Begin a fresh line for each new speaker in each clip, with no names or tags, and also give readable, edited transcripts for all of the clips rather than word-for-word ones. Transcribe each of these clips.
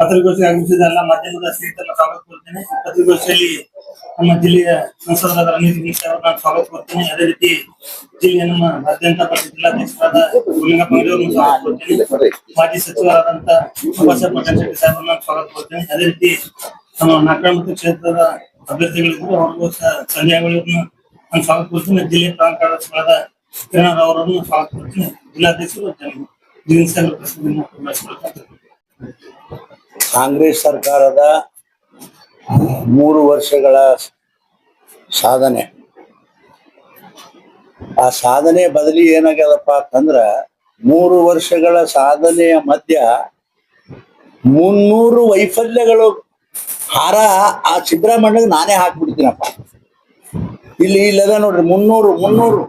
ಪತ್ರಿಕಾಗೋಷ್ಠಿ ಆಗಮಿಸಿದ ಎಲ್ಲ ಮಾಧ್ಯಮದ ಸ್ನೇಹಿತರನ್ನ ಸ್ವಾಗತ ಕೊಡ್ತೇನೆ. ಪತ್ರಿಕಾಗೋಷ್ಠಿಯಲ್ಲಿ ನಮ್ಮ ಜಿಲ್ಲೆಯ ಸಂಸದರಾದ ರಮೇಶ್ ಗಿರೀಶ್ ಅವರನ್ನ ಸ್ವಾಗತ ಕೊಡ್ತೇನೆ. ಅದೇ ರೀತಿ ಜಿಲ್ಲೆಯ ನಮ್ಮ ಅತ್ಯಂತ ಜಿಲ್ಲಾಧ್ಯಕ್ಷರಾದ ಗುರುಲಿಂಗಪ್ಪ ಅವರನ್ನು ಸ್ವಾಗತ ಕೊಡ್ತೇನೆ. ಮಾಜಿ ಸಚಿವರಾದಂತ ಸುಭಾಷ್ ಪಟೇಲ್ ಶೆಟ್ಟಿ ಸಾಹೇಬರನ್ನ ಸ್ವಾಗತ ಕೊಡ್ತೇನೆ. ಅದೇ ರೀತಿ ನಮ್ಮ ನಾಗರಮುತ್ತು ಕ್ಷೇತ್ರದ ಅಭ್ಯರ್ಥಿಗಳಿದ್ರು ಅವ್ರಿಗೂ ಸಂಜಯ್ ಅವರನ್ನು ನಾನು ಸ್ವಾಗತ ಕೊಡ್ತೇನೆ. ಜಿಲ್ಲೆಯ ಪ್ರಧಾನ ಕಾರ್ಯದರ್ಶಿಗಳಾದ ಕಿರಣ್ ಅವರನ್ನು ಸ್ವಾಗತ ಕೊಡ್ತೇನೆ. ಜಿಲ್ಲಾಧ್ಯಕ್ಷರು
ಕಾಂಗ್ರೆಸ್ ಸರ್ಕಾರದ 3 ವರ್ಷಗಳ ಸಾಧನೆ, ಆ ಸಾಧನೆ ಬದಲಿ ಏನಾಗ್ಯದಪ್ಪ ಅಂತಂದ್ರ 3 ವರ್ಷಗಳ ಸಾಧನೆಯ ಮಧ್ಯ 300 ವೈಫಲ್ಯಗಳು ಹಾರ ಆ ಸಿದ್ದರಾಮಯ್ಯಗೆ ನಾನೇ ಹಾಕ್ಬಿಡ್ತೀನಪ್ಪ. ಇಲ್ಲದ ನೋಡ್ರಿ 300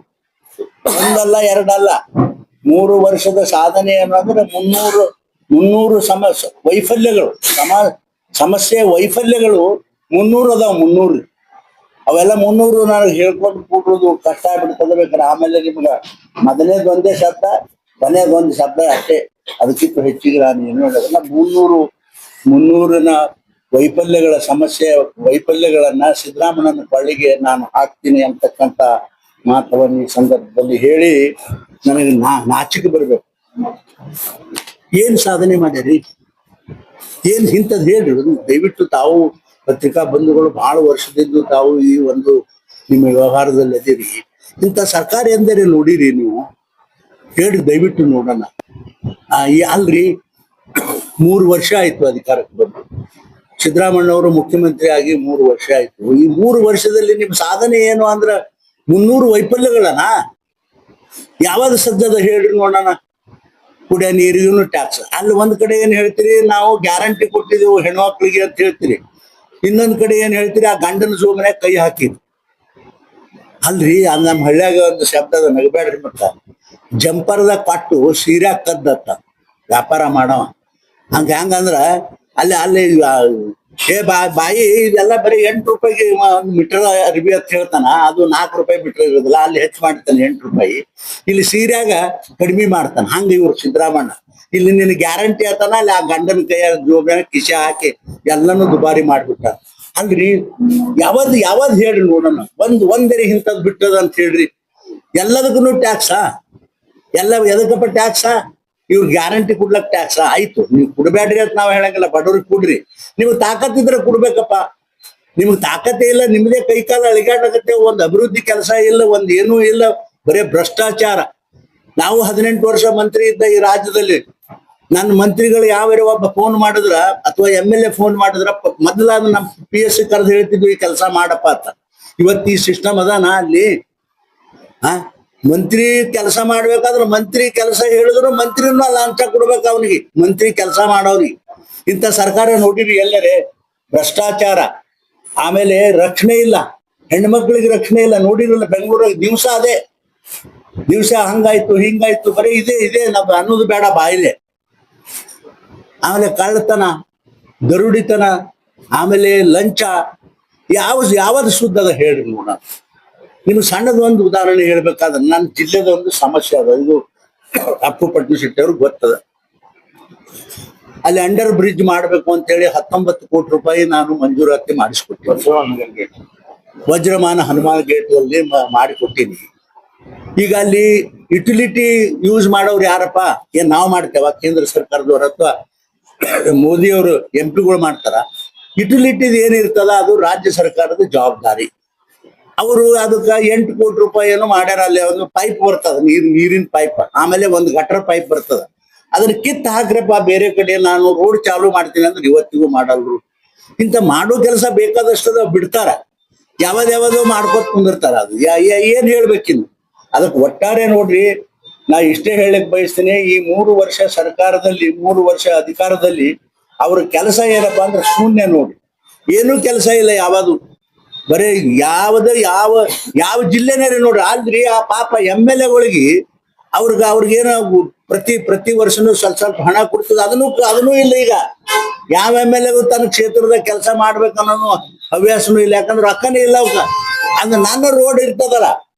ಒಂದಲ್ಲ ಎರಡಲ್ಲ 3 ವರ್ಷದ ಸಾಧನೆ ಅನ್ನೋದ್ರೆ 300 ವೈಫಲ್ಯಗಳು, ಸಮಸ್ಯೆ ವೈಫಲ್ಯಗಳು 300 ಅದಾವ. 300 ಅವೆಲ್ಲ 300 ನಾನು ಹೇಳ್ಕೊಂಡು ಕೂಡುದು ಕಷ್ಟ ಆಗ್ಬಿಡ್ತದೆ. ಬೇಕಾದ್ರೆ ಆಮೇಲೆ ನಿಮ್ಗ ಮೊದಲನೇದು ಒಂದೇ ಶಬ್ದ, ಕೊನೆಯದೊಂದು ಶಬ್ದ ಅಷ್ಟೇ, ಅದಕ್ಕಿಂತ ಹೆಚ್ಚಿಗೆ ನಾನು ಏನು ಹೇಳೋದಲ್ಲ. 300ನ ವೈಫಲ್ಯಗಳ ವೈಫಲ್ಯಗಳನ್ನ ಸಿದ್ದರಾಮಯ್ಯನ ಕೊಳ್ಳಿಗೆ ನಾನು ಹಾಕ್ತೀನಿ ಅಂತಕ್ಕಂಥ ಮಾತವನ್ನು ಈ ಸಂದರ್ಭದಲ್ಲಿ ಹೇಳಿ ನನಗೆ ನಾಚಿಕೆ ಬರ್ಬೇಕು. ಏನ್ ಸಾಧನೆ ಮಾಡ್ಯಾರಿ, ಏನ್ ಇಂಥದ್ದು ಹೇಳ್ರಿ. ದಯವಿಟ್ಟು ತಾವು ಪತ್ರಿಕಾ ಬಂಧುಗಳು ಬಹಳ ವರ್ಷದಿಂದ ತಾವು ಈ ಒಂದು ನಿಮ್ಮ ವ್ಯವಹಾರದಲ್ಲಿ ಅದಿರಿ. ಇಂಥ ಸರ್ಕಾರ ಎಂದರೆ ನೋಡಿರಿ ನೀವು, ಹೇಳ್ರಿ ದಯವಿಟ್ಟು ನೋಡೋಣ. ಅಲ್ರಿ 3 ವರ್ಷ ಆಯ್ತು ಅಧಿಕಾರಕ್ಕೆ ಬಂದು. ಸಿದ್ದರಾಮಯ್ಯನವರು ಮುಖ್ಯಮಂತ್ರಿ ಆಗಿ 3 ವರ್ಷ ಆಯ್ತು. ಈ 3 ವರ್ಷದಲ್ಲಿ ನಿಮ್ ಸಾಧನೆ ಏನು ಅಂದ್ರ 300 ವೈಫಲ್ಯಗಳನ್ನ ಯಾವ್ದು ಸಜ್ಜದ ಹೇಳ್ರಿ ನೋಡೋಣ. ಕುಡಿಯೋ ನೀರಿಗೂ ಟ್ಯಾಕ್ಸ್, ಅಲ್ಲಿ ಒಂದ್ ಕಡೆ ಏನ್ ಹೇಳ್ತೀರಿ, ನಾವು ಗ್ಯಾರಂಟಿ ಕೊಟ್ಟಿದ್ದೆವು ಹೆಣ್ಮಕ್ಳಿಗೆ ಅಂತ ಹೇಳ್ತೀರಿ. ಇನ್ನೊಂದ್ ಕಡೆ ಏನ್ ಹೇಳ್ತೀರಿ, ಆ ಗಂಡನ ಸುಮ್ಮನೆ ಕೈ ಹಾಕಿರಿ. ಅಲ್ರಿ ಅದು ನಮ್ಮ ಹಳ್ಳಿಯಾಗ ಒಂದು ಶಬ್ದದ ನಗಬೇಡ್ರಿ. ಮತ್ತ ಜಂಪರ್ದ ಕೊಟ್ಟು ಸೀರ್ಯಾಗ ಕದ್ದತ್ತ ವ್ಯಾಪಾರ ಮಾಡವ. ಹೆಂಗಂದ್ರ ಅಲ್ಲಿ ಬಾಯಿ ಇದೆಲ್ಲ ಬರೀ 8 ರೂಪಾಯಿಗೆ ಒಂದು ಮೀಟರ್ ಅರ್ಬಿ ಅಂತ ಹೇಳ್ತಾನ. ಅದು 4 ರೂಪಾಯಿ ಮೀಟರ್ ಇರೋದಿಲ್ಲ, ಅಲ್ಲಿ ಹೆಚ್ಚು ಮಾಡ್ತಾನೆ 8 ರೂಪಾಯಿ. ಇಲ್ಲಿ ಸೀರ್ಯಾಗ ಕಡಿಮೆ ಮಾಡ್ತಾನ. ಹಂಗ ಇವ್ರು ಸಿದ್ದರಾಮಯ್ಯ ಇಲ್ಲಿ ನಿನ್ ಗ್ಯಾರಂಟಿ ಆತಾನ, ಅಲ್ಲಿ ಆ ಗಂಡನ ಕೈಯ ಜೋಬನ ಕಿಶೆ ಹಾಕಿ ಎಲ್ಲಾನು ದುಬಾರಿ ಮಾಡ್ಬಿಟ್ಟ. ಅಲ್ರಿ ಯಾವ್ದು ಹೇಳ್ರಿ ನೋಡೋಣ. ಒಂದೇರಿ ಇಂಥದ್ ಬಿಟ್ಟದ ಅಂತ ಹೇಳ್ರಿ. ಎಲ್ಲದಕ್ಕೂ ಟ್ಯಾಕ್ಸಾ? ಎಲ್ಲ ಎದಕ್ಕಪ್ಪ ಟ್ಯಾಕ್ಸಾ? ಇವ್ರು ಗ್ಯಾರಂಟಿ ಕೊಡ್ಲಕ್ ಟ್ಯಾಕ್ಸ್ ಆಯ್ತು. ನೀವು ಕೊಡ್ಬೇಡ್ರಿ ಅಂತ ನಾವ್ ಹೇಳಂಗಿಲ್ಲ, ಬಡವ್ರಿಗೆ ಕೊಡ್ರಿ. ನಿಮ್ಗೆ ತಾಕತ್ತಿದ್ರೆ ಕೊಡ್ಬೇಕಪ್ಪ. ನಿಮ್ಗೆ ತಾಕತ್ತೇ ಇಲ್ಲ, ನಿಮ್ದೇ ಕೈಕಾಲ ಅಳಿಗಾಡಕತ್ತೆ. ಒಂದ್ ಅಭಿವೃದ್ಧಿ ಕೆಲಸ ಇಲ್ಲ, ಒಂದ್ ಏನೂ ಇಲ್ಲ, ಬರೇ ಭ್ರಷ್ಟಾಚಾರ. ನಾವು 18 ವರ್ಷ ಮಂತ್ರಿ ಇದ್ದ ಈ ರಾಜ್ಯದಲ್ಲಿ ನನ್ನ ಮಂತ್ರಿಗಳು ಯಾವ್ಯಾರ ಒಬ್ಬ ಫೋನ್ ಮಾಡಿದ್ರ ಅಥವಾ MLA ಫೋನ್ ಮಾಡಿದ್ರ ಮೊದಲಾದ ನಮ್ PSC ಕರೆದು ಹೇಳ್ತಿದ್ವಿ ಈ ಕೆಲಸ ಮಾಡಪ್ಪ ಅಂತ. ಇವತ್ತು ಈ ಸಿಸ್ಟಮ್ ಅದಾನ ಅಲ್ಲಿ? ಮಂತ್ರಿ ಕೆಲಸ ಮಾಡ್ಬೇಕಾದ್ರೆ ಮಂತ್ರಿ ಕೆಲಸ ಹೇಳಿದ್ರು ಮಂತ್ರಿನ ಲಾಂಛ ಕೊಡ್ಬೇಕು ಅವನಿಗೆ, ಮಂತ್ರಿ ಕೆಲಸ ಮಾಡೋರಿಗೆ. ಇಂಥ ಸರ್ಕಾರ ನೋಡಿರಿ ಎಲ್ಲರೇ? ಭ್ರಷ್ಟಾಚಾರ, ಆಮೇಲೆ ರಕ್ಷಣೆ ಇಲ್ಲ, ಹೆಣ್ಮಕ್ಳಿಗೆ ರಕ್ಷಣೆ ಇಲ್ಲ. ನೋಡಿರಲ್ಲ ಬೆಂಗಳೂರಾಗ ದಿವಸ ಹಂಗಾಯ್ತು ಹಿಂಗಾಯ್ತು, ಬರೀ ಇದೇ ನಾವು ಅನ್ನೋದು ಬೇಡ ಬಾಯಿಲೆ. ಆಮೇಲೆ ಕಳ್ಳತನ, ದರುಡಿತನ, ಆಮೇಲೆ ಲಂಚ, ಯಾವ್ದು ಶುದ್ಧದ ಹೇಳ್ರಿ ನೋಡೋಣ. ನಿಮ್ಗೆ ಸಣ್ಣದ ಒಂದು ಉದಾಹರಣೆ ಹೇಳ್ಬೇಕಾದ್ರೆ ನನ್ನ ಜಿಲ್ಲೆದ ಒಂದು ಸಮಸ್ಯೆ ಅದ. ಇದು ಅಪ್ಪು ಪಟ್ನ ಶೆಟ್ಟಿ ಅವ್ರಿಗೆ ಗೊತ್ತದ. ಅಲ್ಲಿ ಅಂಡರ್ ಬ್ರಿಡ್ಜ್ ಮಾಡ್ಬೇಕು ಅಂತೇಳಿ 19 ಕೋಟಿ ರೂಪಾಯಿ ನಾನು ಮಂಜೂರಾತಿ ಮಾಡಿಸ್ಕೊಟ್ಟಿನಿ. ವಜ್ರಮಾನ ಹನುಮಾನ್ ಗೇಟ್ ಅಲ್ಲಿ ಮಾಡಿಕೊಟ್ಟಿನಿ. ಈಗ ಅಲ್ಲಿ ಯುಟಿಲಿಟಿ ಯೂಸ್ ಮಾಡೋರು ಯಾರಪ್ಪ? ಏನ್ ನಾವು ಮಾಡ್ತೇವ? ಕೇಂದ್ರ ಸರ್ಕಾರದವ್ರ ಅಥವಾ ಮೋದಿಯವರು MP ಗಳು ಮಾಡ್ತಾರ? ಯುಟಿಲಿಟಿದ್ ಏನಿರ್ತದ ಅದು ರಾಜ್ಯ ಸರ್ಕಾರದ ಜವಾಬ್ದಾರಿ. ಅವರು ಅದಕ್ಕೆ 8 ಕೋಟಿ ರೂಪಾಯಿ ಏನೋ ಮಾಡ್ಯಾರ. ಅಲ್ಲಿ ಒಂದು ಪೈಪ್ ಬರ್ತದ, ನೀರಿನ ಪೈಪ್, ಆಮೇಲೆ ಒಂದು ಗಟರ್ ಪೈಪ್ ಬರ್ತದ. ಅದನ್ನ ಕಿತ್ತು ಹಾಕ್ರಪ್ಪ ಬೇರೆ ಕಡೆ, ನಾನು ರೋಡ್ ಚಾಲು ಮಾಡ್ತೀನಿ ಅಂದ್ರೆ ಇವತ್ತಿಗೂ ಮಾಡಲ್ರು. ಇಂಥ ಮಾಡೋ ಕೆಲಸ ಬೇಕಾದಷ್ಟದ ಬಿಡ್ತಾರ, ಯಾವ್ದೋ ಮಾಡ್ಕೊತ ಕುಂದಿರ್ತಾರ. ಅದು ಏನ್ ಹೇಳ್ಬೇಕಿನ್ನು? ಅದಕ್ಕೆ ಒಟ್ಟಾರೆ ನೋಡ್ರಿ, ನಾ ಇಷ್ಟೇ ಹೇಳಕ್ ಬಯಸ್ತೀನಿ. ಈ 3 ವರ್ಷ ಸರ್ಕಾರದಲ್ಲಿ, 3 ವರ್ಷ ಅಧಿಕಾರದಲ್ಲಿ ಅವ್ರ ಕೆಲಸ ಏನಪ್ಪಾ ಅಂದ್ರೆ ಶೂನ್ಯ ನೋಡ್ರಿ. ಏನೂ ಕೆಲಸ ಇಲ್ಲ. ಯಾವುದು ಬರೀ ಯಾವ ಜಿಲ್ಲೆನೇ ನೋಡ್ರಿ. ಅಲ್ರಿ ಆ ಪಾಪ MLAಗಳಿಗೆ ಅವ್ರಿಗೇನೋ ಪ್ರತಿ ವರ್ಷನೂ ಸ್ವಲ್ಪ ಹಣ ಕೊಡ್ತದ. ಅದನ್ನೂ ಇಲ್ಲ. ಈಗ ಯಾವ MLAಗೂ ತನ್ನ ಕ್ಷೇತ್ರದ ಕೆಲಸ ಮಾಡ್ಬೇಕನ್ನೋ ಹವ್ಯಾಸನೂ ಇಲ್ಲ. ಯಾಕಂದ್ರೆ ರೊಕ್ಕನೇ ಇಲ್ಲ ಅವಕ್ಕ. ಅಂದ್ರೆ ನನ್ನ ರೋಡ್ ಇರ್ತದಲ್ಲ,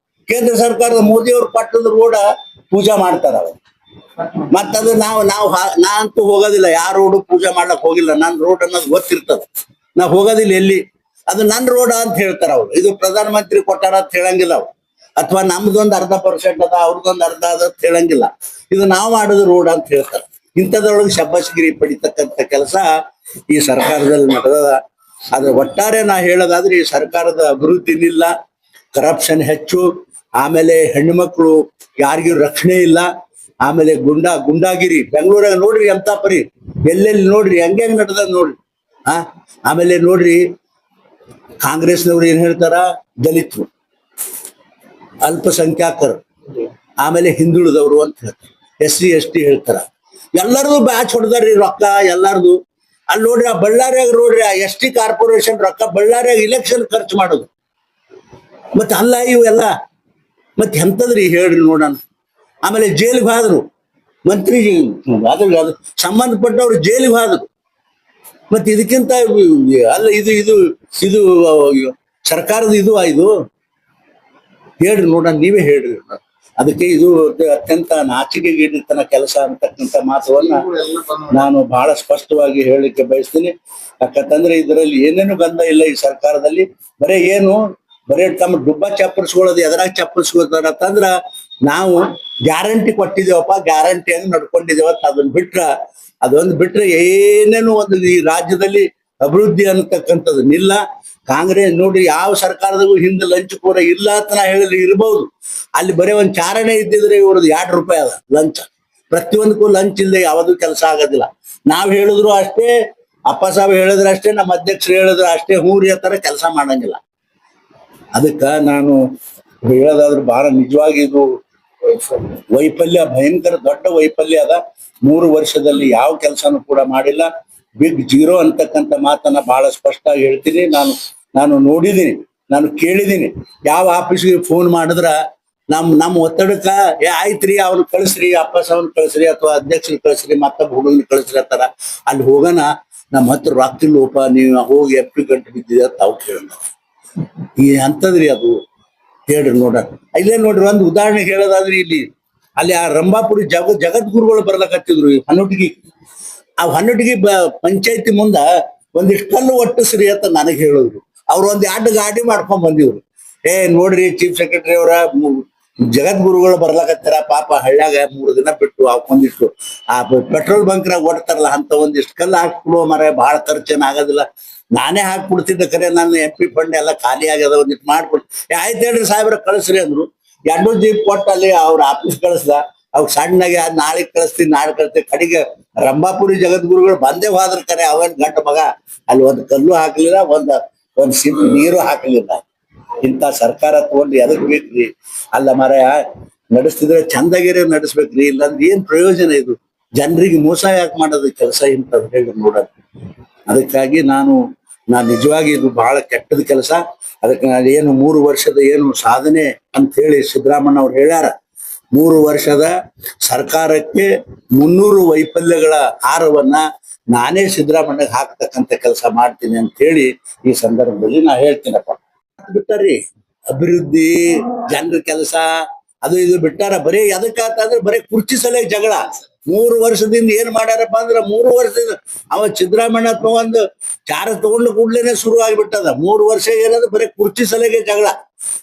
ಕೇಂದ್ರ ಸರ್ಕಾರದ ಮೋದಿ ಅವ್ರು ಪಟ್ಟದ ರೋಡ ಪೂಜಾ ಮಾಡ್ತಾರ. ಮತ್ತದು ನಾ ಅಂತೂ ಹೋಗೋದಿಲ್ಲ, ಯಾವ ರೋಡು ಪೂಜೆ ಮಾಡ್ಲಕ್ ಹೋಗಿಲ್ಲ. ನನ್ ರೋಡ್ ಅನ್ನೋದು ಗೊತ್ತಿರ್ತದ, ನಾ ಹೋಗೋದಿಲ್ಲ ಎಲ್ಲಿ. ಅದು ನನ್ ರೋಡ್ ಅಂತ ಹೇಳ್ತಾರ ಅವ್ರು. ಇದು ಪ್ರಧಾನ ಮಂತ್ರಿ ಕೊಟ್ಟಾರ ಅಂತ ಹೇಳಂಗಿಲ್ಲ ಅವ್ರು, ಅಥವಾ ನಮ್ದೊಂದು 0.5% ಅದ, ಅವ್ರದೊಂದು ಅರ್ಧ ಅದ ಅಂತ ಹೇಳಂಗಿಲ್ಲ. ಇದು ನಾವು ಮಾಡೋದು ರೋಡ್ ಅಂತ ಹೇಳ್ತಾರೆ. ಇಂಥದ್ರೊಳಗೆ ಶಬ್ಬಾಷ್ಗಿರಿ ಪಡಿತಕ್ಕಂಥ ಕೆಲಸ ಈ ಸರ್ಕಾರದಲ್ಲಿ ನಡೆದ. ಅದ್ರ ಒಟ್ಟಾರೆ ನಾ ಹೇಳೋದಾದ್ರೆ ಈ ಸರ್ಕಾರದ ಅಭಿವೃದ್ಧಿ ಇಲ್ಲ, ಕರಪ್ಷನ್ ಹೆಚ್ಚು, ಆಮೇಲೆ ಹೆಣ್ಣು ಮಕ್ಕಳು ಯಾರಿಗೂ ರಕ್ಷಣೆ ಇಲ್ಲ, ಆಮೇಲೆ ಗುಂಡಾಗಿರಿ ಬೆಂಗಳೂರಾಗ ನೋಡ್ರಿ ಎಂತ ಪರಿ, ಎಲ್ಲೆಲ್ಲಿ ನೋಡ್ರಿ ಹೆಂಗ್ ನಡೆದ ನೋಡ್ರಿ. ಆಮೇಲೆ ನೋಡ್ರಿ ಕಾಂಗ್ರೆಸ್ನವ್ರು ಏನ್ ಹೇಳ್ತಾರ, ದಲಿತರು, ಅಲ್ಪಸಂಖ್ಯಾತರು, ಆಮೇಲೆ ಹಿಂದುಳಿದವರು ಅಂತ ಹೇಳ್ತಾರೆ, SC ST ಹೇಳ್ತಾರ. ಎಲ್ಲರದು ಬ್ಯಾಚ್ ಹೊಡೆದಾರ್ರಿ ರೊಕ್ಕ ಎಲ್ಲಾರ್ದು. ಅಲ್ಲಿ ನೋಡ್ರಿ ಆ ಬಳ್ಳಾರಿಯಾಗ ನೋಡ್ರಿ ಆ ST ಕಾರ್ಪೊರೇಷನ್ ರೊಕ್ಕ ಬಳ್ಳಾರಿಯಾಗ ಇಲೆಕ್ಷನ್ ಖರ್ಚು ಮಾಡೋದು. ಮತ್ತೆ ಅಲ್ಲ ಇವೆಲ್ಲ ಮತ್ತೆ ಎಂತದ್ರಿ ಹೇಳ್ರಿ ನೋಡೋಣ. ಆಮೇಲೆ ಜೈಲಿಗೆ ಹೋದ್ರು ಮಂತ್ರಿ, ಅದು ಸಂಬಂಧಪಟ್ಟವ್ರು ಜೈಲಿಗೆ ಹೋದ್ರು. ಮತ್ತೆ ಇದಕ್ಕಿಂತ ಅಲ್ಲ ಇದು ಇದು ಇದು ಸರ್ಕಾರದ ಇದು ಹೇಳ್ರಿ ನೋಡೋಣ, ನೀವೇ ಹೇಳ್ರಿ. ಅದಕ್ಕೆ ಇದು ಅತ್ಯಂತ ನಾಚಿಕೆಗೇಡಿತನ ಕೆಲಸ ಅಂತಕ್ಕಂಥ ಮಾತವನ್ನ ನಾನು ಬಹಳ ಸ್ಪಷ್ಟವಾಗಿ ಹೇಳಲಿಕ್ಕೆ ಬಯಸ್ತೀನಿ. ಯಾಕಂತಂದ್ರೆ ಇದರಲ್ಲಿ ಏನೇನು ಗಂಧ ಇಲ್ಲ ಈ ಸರ್ಕಾರದಲ್ಲಿ. ಬರೇ ತಮ್ಮ ಡುಬ್ಬ ಚಪ್ಪರ್ಸ್ಕೊಳ್ಳೋದು. ಎದರಾಗ ಚಪ್ಪರ್ಸ್ಕೊಳ್ತಾರ ಅಂತಂದ್ರ ನಾವು ಗ್ಯಾರಂಟಿ ಕೊಟ್ಟಿದ್ದೇವಪ್ಪ, ಗ್ಯಾರಂಟಿ ಹೆಂಗ್ ನಡ್ಕೊಂಡಿದ್ದೇವ ಅದೊಂದು ಬಿಟ್ರೆ ಏನೇನು ಒಂದು ಈ ರಾಜ್ಯದಲ್ಲಿ ಅಭಿವೃದ್ಧಿ ಅನ್ನತಕ್ಕಂಥದ್ದು ನಿಲ್ಲ. ಕಾಂಗ್ರೆಸ್ ನೋಡ್ರಿ ಯಾವ ಸರ್ಕಾರದಾಗೂ ಹಿಂದೆ ಲಂಚ್ ಕೂಡ ಇಲ್ಲ ಅಂತ ನಾ ಹೇಳಿದ್ರೆ ಇರ್ಬಹುದು. ಅಲ್ಲಿ ಬರೀ ಒಂದ್ ಚಾರಣೆ ಇದ್ದಿದ್ರೆ ಇವ್ರದ್ದು ₹2 ಅದ ಲಂಚ. ಪ್ರತಿಯೊಂದಕ್ಕೂ ಲಂಚ್ ಇಲ್ಲದೆ ಯಾವುದು ಕೆಲಸ ಆಗೋದಿಲ್ಲ. ನಾವ್ ಹೇಳಿದ್ರು ಅಷ್ಟೇ, ಅಪ್ಪ ಸಾಹೇಬ್ ಹೇಳಿದ್ರೆ ಅಷ್ಟೇ, ನಮ್ಮ ಅಧ್ಯಕ್ಷರು ಹೇಳಿದ್ರು ಅಷ್ಟೇ, ಹೂರಿ ತರ ಕೆಲಸ ಮಾಡಂಗಿಲ್ಲ. ಅದಕ್ಕ ನಾನು ಹೇಳೋದಾದ್ರೆ ಬಹಳ ನಿಜವಾಗಿ ಇದು ವೈಫಲ್ಯ, ಭಯಂಕರ ದೊಡ್ಡ ವೈಫಲ್ಯ ಅದ. 3 ವರ್ಷದಲ್ಲಿ ಯಾವ ಕೆಲಸನೂ ಕೂಡ ಮಾಡಿಲ್ಲ. ಬಿಗ್ ಜೀರೋ ಅಂತಕ್ಕಂಥ ಮಾತನ್ನ ಬಹಳ ಸ್ಪಷ್ಟವಾಗಿ ಹೇಳ್ತೀನಿ. ನಾನು ನೋಡಿದೀನಿ, ನಾನು ಕೇಳಿದೀನಿ. ಯಾವ ಆಫೀಸ್ಗೆ ಫೋನ್ ಮಾಡಿದ್ರ ನಮ್ಮ ಒತ್ತಡಕ್ಕ ಆಯ್ತ್ರಿ ಅವ್ನು ಕಳಿಸ್ರಿ, ಅಪ್ಪ ಸಾವನ್ ಕಳಿಸ್ರಿ, ಅಥವಾ ಅಧ್ಯಕ್ಷರು ಕಳಿಸ್ರಿ, ಮತ್ತೊಬ್ಬ ಹುಡುಗನ ಕಳಿಸ್ರಿ ಅಂತಾರ. ಅಲ್ಲಿ ಹೋಗೋಣ, ನಮ್ಮ ಹತ್ರ ರೊಕ್ಕಿಲ್ಲೋಪ, ನೀವು ಹೋಗಿ MP ಗಂಟೆ ಬಿದ್ದಿದೆ ಅಂತ ಅವ್ರು ಕೇಳೋಣ. ಈ ಅಂತದ್ರಿ ಅದು ಹೇಳ್ರಿ ನೋಡ. ಇಲ್ಲೇ ನೋಡ್ರಿ ಒಂದು ಉದಾಹರಣೆ ಹೇಳೋದಾದ್ರಿ, ಅಲ್ಲಿ ಆ ರಂಭಾಪುರಿ ಜಗದ್ಗುರುಗಳು ಬರ್ಲಕತ್ತಿದ್ರು ಹನ್ನೊಟ್ಟಿಗೆ. ಆ ಹನ್ನೊಟ್ಟಿಗೆ ಪಂಚಾಯತಿ ಮುಂದ ಒಂದಿಷ್ಟು ಕಲ್ಲು ಒಟ್ಟಿಸ್ರಿ ಅಂತ ನನಗೆ ಹೇಳಿದ್ರು. ಅವ್ರು 2 ಗಾಡಿ ಮಾಡ್ಕೊಂಡ್ ಬಂದಿವ್ರು. ನೋಡ್ರಿ ಚೀಫ್ ಸೆಕ್ರೆಟರಿ ಅವರ ಜಗದ್ಗುರುಗಳು ಬರ್ಲಕತ್ತಾರ, ಪಾಪ ಹಳ್ಳ್ಯಾಗ 3 ದಿನ ಬಿಟ್ಟು ಒಂದಿಷ್ಟು ಆ ಪೆಟ್ರೋಲ್ ಬಂಕ್ರಾಗ ಓಡ್ತಾರಲ್ಲ ಅಂತ ಒಂದಿಷ್ಟು ಕಲ್ಲು ಹಾಕ್ಬಿಡುವ ಮರ, ಬಹಳ ಖರ್ಚೇನ್ ಆಗೋದಿಲ್ಲ. ನಾನೇ ಹಾಕ್ಬಿಡ್ತಿದ್ದೆ, ಖರೆ ನನ್ನ MP ಫಂಡ್ ಎಲ್ಲ ಖಾಲಿ ಆಗ್ಯದ, ಒಂದಿಟ್ಟು ಮಾಡ್ಬಿಟ್ಟು. ಆಯ್ತು ಹೇಳ್ರಿ ಸಾಹೇಬ್ರ ಕಳಿಸ್ರಿ ಅಂದ್ರು. 2 ಜೀಪ್ ಕೊಟ್ಟು ಅಲ್ಲಿ ಅವ್ರ ಆಫೀಸ್ ಕಳಿಸ್ದ. ಅವ್ ಸಣ್ಣಗೆ ನಾಳೆ ಕಳಿಸ್ತೀನಿ, ನಾಳೆ ಕಳಿಸ್ತೀನಿ. ಕಡೆಗೆ ರಂಭಾಪುರಿ ಜಗದ್ಗುರುಗಳು ಬಂದೇ ಹೋದ್ರ ಕರೆ ಅವನ್ ಗಂಟ ಮಗ ಅಲ್ಲಿ ಒಂದು ಕಲ್ಲು ಹಾಕ್ಲಿಲ್ಲ, ಒಂದ್ ಸಿಂಪ್ ನೀರು ಹಾಕ್ಲಿಲ್ಲ. ಇಂಥ ಸರ್ಕಾರ ತಗೊಂಡು ಎದಕ್ ಬೇಕ್ರಿ? ಅಲ್ಲ ಮಾರಾಯ, ನಡೆಸ್ತಿದ್ರೆ ಚಂದಗಿರಿ ನಡೆಸ್ಬೇಕ್ರಿ, ಇಲ್ಲಾಂದ್ರೆ ಏನ್ ಪ್ರಯೋಜನ? ಇದು ಜನರಿಗೆ ಮೋಸ ಯಾಕೆ ಮಾಡೋದು ಕೆಲಸ ಇಂಥದ್ದು ಹೇಳಿ ನೋಡೋದು. ಅದಕ್ಕಾಗಿ ನಾನು ನಿಜವಾಗಿ ಇದು ಬಹಳ ಕೆಟ್ಟದ ಕೆಲಸ. ಅದಕ್ಕೆ ನಾನು ಏನು 3 ವರ್ಷದ ಏನು ಸಾಧನೆ ಅಂತ ಹೇಳಿ ಸಿದ್ದರಾಮಣ್ಣ ಅವ್ರು ಹೇಳ್ಯಾರ. 3 ವರ್ಷದ ಸರ್ಕಾರಕ್ಕೆ 300 ವೈಫಲ್ಯಗಳ ಹಾರವನ್ನ ನಾನೇ ಸಿದ್ದರಾಮಣ್ಣಗೆ ಹಾಕ್ತಕ್ಕಂಥ ಕೆಲಸ ಮಾಡ್ತೀನಿ ಅಂತ ಹೇಳಿ ಈ ಸಂದರ್ಭದಲ್ಲಿ ನಾ ಹೇಳ್ತೀನಪ್ಪ. ಬಿಟ್ಟಾರಿ ಅಭಿವೃದ್ಧಿ, ಜನರ ಕೆಲಸ, ಅದು ಇದು ಬಿಟ್ಟಾರ. ಬರೀ ಎದಕ್ಕಂತಂದ್ರೆ ಬರೀ ಕುರ್ಚಿ ಸಲಹೆ ಜಗಳ. 3 ವರ್ಷದಿಂದ ಏನ್ ಮಾಡ್ಯಾರಪ್ಪ ಅಂದ್ರೆ, 3 ವರ್ಷದಿಂದ ಅವ ಸಿದ್ದರಾಮಣ್ಣ ತಗೊಂಡು ಚಾರ ತಗೊಂಡು ಕೂಡ್ಲೇನೆ ಶುರು ಆಗಿಬಿಟ್ಟದ. 3 ವರ್ಷ ಏನಂದ್ರೆ ಬರೀ ಕುರ್ಚಿ ಸಲಹೆಗೆ ಜಗಳ.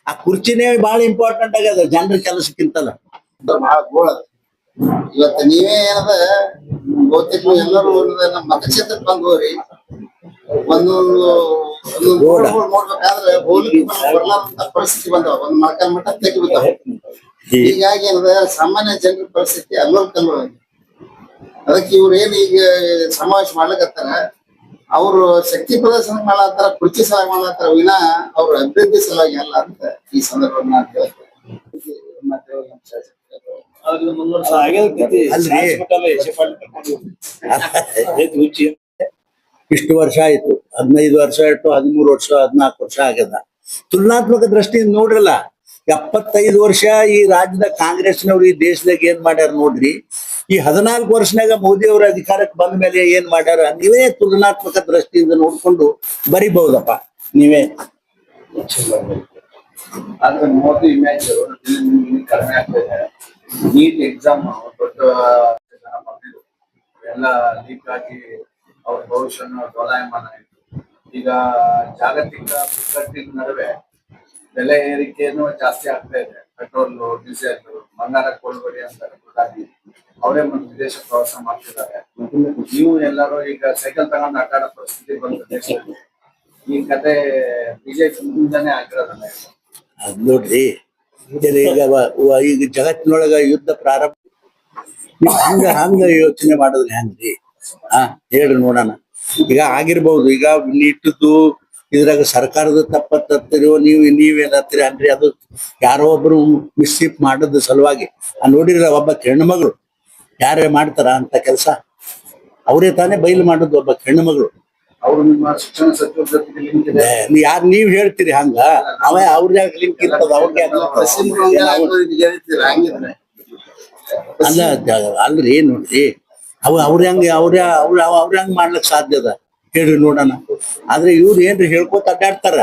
ಆ ಕುರ್ಚಿನೇ ಬಹಳ ಇಂಪಾರ್ಟೆಂಟ್ ಆಗ್ಯದ ಜನರ ಕೆಲಸಕ್ಕಿಂತಲ್ಲ.
ಇವತ್ತು ನೀವೇ ಏನದ ಬಹುತೇಕ ಎಲ್ಲರೂ ನಮ್ಮ ಮತಕ್ಷೇತ್ರಕ್ಕೆ ಬಂದು ಹೋಗ್ರಿ, ಒಂದೊಂದು ನೋಡ್ಬೇಕಾದ್ರೆ ಬರ್ಲಾರಂತ ಪರಿಸ್ಥಿತಿ ಬಂದವ. ಒಂದ್ ಮಳಕಲ್ ಮಟ್ಟ ತೆಗಿ ಬಿದ್ದಾವ. ಹೀಗಾಗಿ ಏನದ ಸಾಮಾನ್ಯ ಜನರ ಪರಿಸ್ಥಿತಿ ಅಲ್ಲೋಲ್ ಕಲ್ಲೋ. ಅದಕ್ಕೆ ಇವ್ರು ಏನ್ ಈಗ ಸಮಾವೇಶ ಮಾಡ್ಲಿಕತ್ತಾರ, ಅವ್ರು ಶಕ್ತಿ ಪ್ರದರ್ಶನ ಮಾಡತ್ತಾರ, ಕುರ್ಚಿ ಸಲಹೆ ಮಾಡತ್ತಾರ, ವಿನಾ ಅವ್ರ ಅಭಿವೃದ್ಧಿ ಸಲುವಾಗಿ ಅಲ್ಲ ಅಂತ ಈ ಸಂದರ್ಭ ನಾನು ಹೇಳ್ತೇನೆ.
ಇಷ್ಟು ವರ್ಷ ಆಯ್ತು, 15 ವರ್ಷ ಆಯ್ತು, 13 ವರ್ಷ, 14 ವರ್ಷ ಆಗ್ಯದ. ತುಲನಾತ್ಮಕ ದೃಷ್ಟಿಯಿಂದ ನೋಡ್ರಲ್ಲ, 75 ವರ್ಷ ಈ ರಾಜ್ಯದ ಕಾಂಗ್ರೆಸ್ನವ್ರು ಈ ದೇಶದಾಗ ಏನ್ ಮಾಡ್ಯಾರ ನೋಡ್ರಿ. ಈ 14 ವರ್ಷನಾಗ ಮೋದಿ ಅವರ ಅಧಿಕಾರಕ್ಕೆ ಬಂದ ಮೇಲೆ ಏನ್ ಮಾಡ್ಯಾರ ನೀವೇ ತುಲನಾತ್ಮಕ ದೃಷ್ಟಿಯಿಂದ ನೋಡ್ಕೊಂಡು ಬರಿಬಹುದಪ್ಪ ನೀವೇ.
ಆದ್ರೆ ಮೋದಿ ಇಮೇಜ್ ಕಡಿಮೆ ಆಗ್ತಾ ಇದೆ. ನೀಟ್ ಎಕ್ಸಾಮ್ ದೊಡ್ಡ ಜನ ಬಂದಿದ್ರು ಎಲ್ಲ ಲೀಕ್ ಆಗಿ ಅವ್ರ ಭವಿಷ್ಯನ ಡೋಲಾಯಮಾನ ಆಯ್ತು. ಈಗ ಜಾಗತಿಕ ಬಿಕ್ಕಟ್ಟಿನ ನಡುವೆ ಬೆಲೆ ಏರಿಕೆಯನ್ನು ಜಾಸ್ತಿ ಆಗ್ತಾ ಇದೆ. ಪೆಟ್ರೋಲ್, ಡೀಸೆಲ್, ಬಂಗಾರ ಕೊಳ್ಳುವರಿ ಅಂತ ಗೊತ್ತಾಗಿ ಅವರೇ ಒಂದು ವಿದೇಶ ಪ್ರವಾಸ ಮಾಡ್ತಿದ್ದಾರೆ. ನೀವು ಎಲ್ಲರೂ ಈಗ ಸೈಕಲ್ ತಗೊಂಡು ಅಡ್ಡಾಡೋ ಪರಿಸ್ಥಿತಿ ಬಂದ ದೇಶದಲ್ಲಿ ಈ ಕತೆ ಬಿಜೆಪಿ ಮುಂದಾನೆ ಆಗಿರೋದಲ್ಲ ಇದು.
ಅದ್ ನೋಡ್ರಿ ಈಗ ಜಗತ್ತಿನೊಳಗ ಯುದ್ಧ ಪ್ರಾರಂಭ ಹಂಗ ಹಂಗ ಯೋಚನೆ ಮಾಡಿದ್ರೆ ಹೆಂಗ್ರಿ? ಹೇಳ್ರಿ ನೋಡೋಣ. ಈಗ ಆಗಿರ್ಬಹುದು, ಈಗ ಇಟ್ಟದ್ದು ಇದ್ರಾಗ ಸರ್ಕಾರದ ತಪ್ಪತ್ತಿರೋ ನೀವೇನತ್ತೀರಿ ಅನ್ರಿ? ಅದು ಯಾರೋ ಒಬ್ರು ಮಿಸ್ಶೀಪ್ ಮಾಡೋದ್ ಸಲುವಾಗಿ ನೋಡಿರ ಒಬ್ಬ ಹೆಣ್ಣುಮಗಳು ಯಾರೇ ಮಾಡ್ತಾರ ಅಂತ ಕೆಲಸ? ಅವರೇ ತಾನೇ ಬಯಲು ಮಾಡೋದು. ಒಬ್ಬ ಹೆಣ್ಣುಮಗಳು
ಅವರು ನಿಮ್ಮ ಶಿಕ್ಷಣ ಸಚಿವರ ಜೊತೆಗೆ ಲಿಂಕ್ ಇದೆ.
ಯಾರು ನೀವ್ ಹೇಳ್ತೀರಿ ಹಂಗ? ಅವ್ರ ಲಿಂಕ್ ಇರ್ತದ, ಅವ್ರಿಗೆ ಅಲ್ರಿ ನೋಡ್ರಿ, ಅವ್ರ ಹೆಂಗ್ ಮಾಡ್ಲಕ್ ಸಾಧ್ಯ ಅದ ಹೇಳ್ರಿ ನೋಡೋಣ. ಆದ್ರೆ ಇವ್ರು ಏನ್ರಿ ಹೇಳ್ಕೊತ ಅಡ್ಡಾಡ್ತಾರ,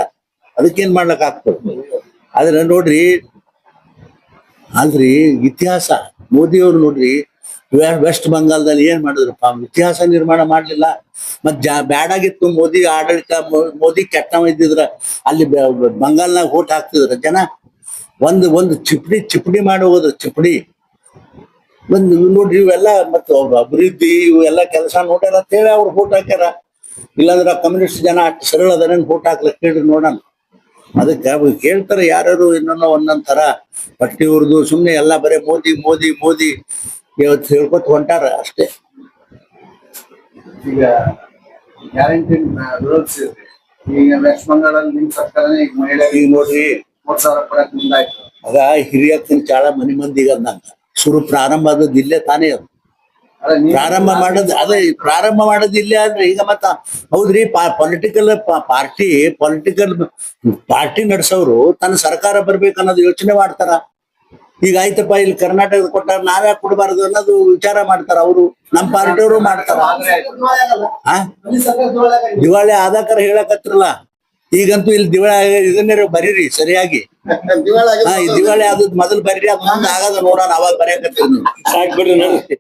ಅದಕ್ಕೇನ್ ಮಾಡ್ಲಕ್ ಆಗ್ತದ? ಆದ್ರೆ ನೋಡ್ರಿ ಅಲ್ರಿ ಇತಿಹಾಸ ಮೋದಿಯವ್ರು ನೋಡ್ರಿ ವೆಸ್ಟ್ ಬಂಗಾಳದಲ್ಲಿ ಏನ್ ಮಾಡಿದ್ರಪ್ಪ? ಇತಿಹಾಸ ನಿರ್ಮಾಣ ಮಾಡ್ಲಿಲ್ಲ. ಮತ್ ಬ್ಯಾಡಾಗಿತ್ತು ಮೋದಿ ಆಡಳಿತ. ಮೋದಿ ಕೆಟ್ಟವ ಇದ್ದಿದ್ರ ಅಲ್ಲಿ ಬಂಗಾಲ್ನಾಗ ಓಟ್ ಹಾಕ್ತಿದ್ರ ಜನ. ಒಂದು ಚಿಪಡಿ ಮಾಡಿ ಹೋದ್ರ ಚಿಪಡಿ. ಒಂದು ನೋಡ್ರಿ ಇವೆಲ್ಲ ಮತ್ತು ಅಭಿವೃದ್ಧಿ ಇವೆಲ್ಲ ಕೆಲಸ ನೋಡ್ಯಾರ ಅಂತ ಹೇಳಿ ಅವ್ರು ಓಟ್ ಹಾಕ್ಯಾರ. ಇಲ್ಲಾಂದ್ರ ಕಮ್ಯುನಿಸ್ಟ್ ಜನ ಅಷ್ಟು ಸರಳ ಅದನ್ನ ಓಟ್ ಹಾಕ್ಲಿಕ್ಕೆ ಹೇಳ್ರಿ ನೋಡೋಣ. ಅದಕ್ಕೆ ಕೇಳ್ತಾರೆ ಯಾರು ಇನ್ನೊಂದು ಒಂದೊಂದ್ ತರ ಪಟ್ಟಿ ಉರ್ದು ಸುಮ್ನೆ ಎಲ್ಲ ಬರೀ ಮೋದಿ ಮೋದಿ ಮೋದಿ ಇವತ್ತು ಹೇಳ್ಕೊತ ಹೊಂಟಾರ ಅಷ್ಟೇ.
ಈಗ ಗ್ಯಾರಂಟಿ ರೂಲ್ಸ್ ಇದೆ. ಈಗ ವೆಸ್ಟ್ ಬಂಗಾಳಲ್ಲಿ ನಿಮ್ ಸರ್ಕಾರನೇ ಈಗ ಮಹಿಳೆ
ಈಗ ನೋಡ್ರಿ
3,000 ಕೊಡಕ್ ಮುಂದಾಯ್ತು.
ಆಗ ಹಿರಿಯಕ್ಕನ ಚಾಳ ಮನಿ ಮಂದಿಗೆ ಅಂದಂಗ ಶುರು ಪ್ರಾರಂಭ ಆದದ್ದು ಇಲ್ಲೇ ತಾನೇ. ಅದು ಪ್ರಾರಂಭ ಮಾಡೋದು ಇಲ್ಲೇ ಅಂದ್ರೆ ಈಗ ಮತ್ತ ಹೌದ್ರಿ. ಪೊಲಿಟಿಕಲ್ ಪಾರ್ಟಿ ನಡೆಸೋರು ತನ್ನ ಸರ್ಕಾರ ಬರ್ಬೇಕನ್ನೋದು ಯೋಚನೆ ಮಾಡ್ತಾರ. ಈಗ ಆಯ್ತಪ್ಪ ಇಲ್ಲಿ ಕರ್ನಾಟಕದ ಕೊಟ್ಟಾರ, ನಾವ್ಯಾಕೆ ಕೊಡಬಾರದು ಅನ್ನೋದು ವಿಚಾರ ಮಾಡ್ತಾರ ಅವರು. ನಮ್ಮ ಪಾರ್ಟಿಯವರು ಮಾಡ್ತಾರ. ದಿವಾಳಿ ಆದಾಕರ ಹೇಳಕತ್ರಲ್ಲ. ಈಗಂತೂ ಇಲ್ಲಿ ದಿವಾಳಿ ಇದನ್ನೇ ಬರೀರಿ ಸರಿಯಾಗಿ. ಈ ದಿವಾಳಿ ಆದದ್ ಮೊದಲು ಬರೀರಿ, ಅದ್ ಮುಂದೆ ಆಗದ ನೋಡೋಣ. ಅವಾಗ ಬರೆಯಕತ್ತೀರಿ ನೀವು. ಸಾಕ್ ಬಿಡ್ರಿ ನೋಡಿ.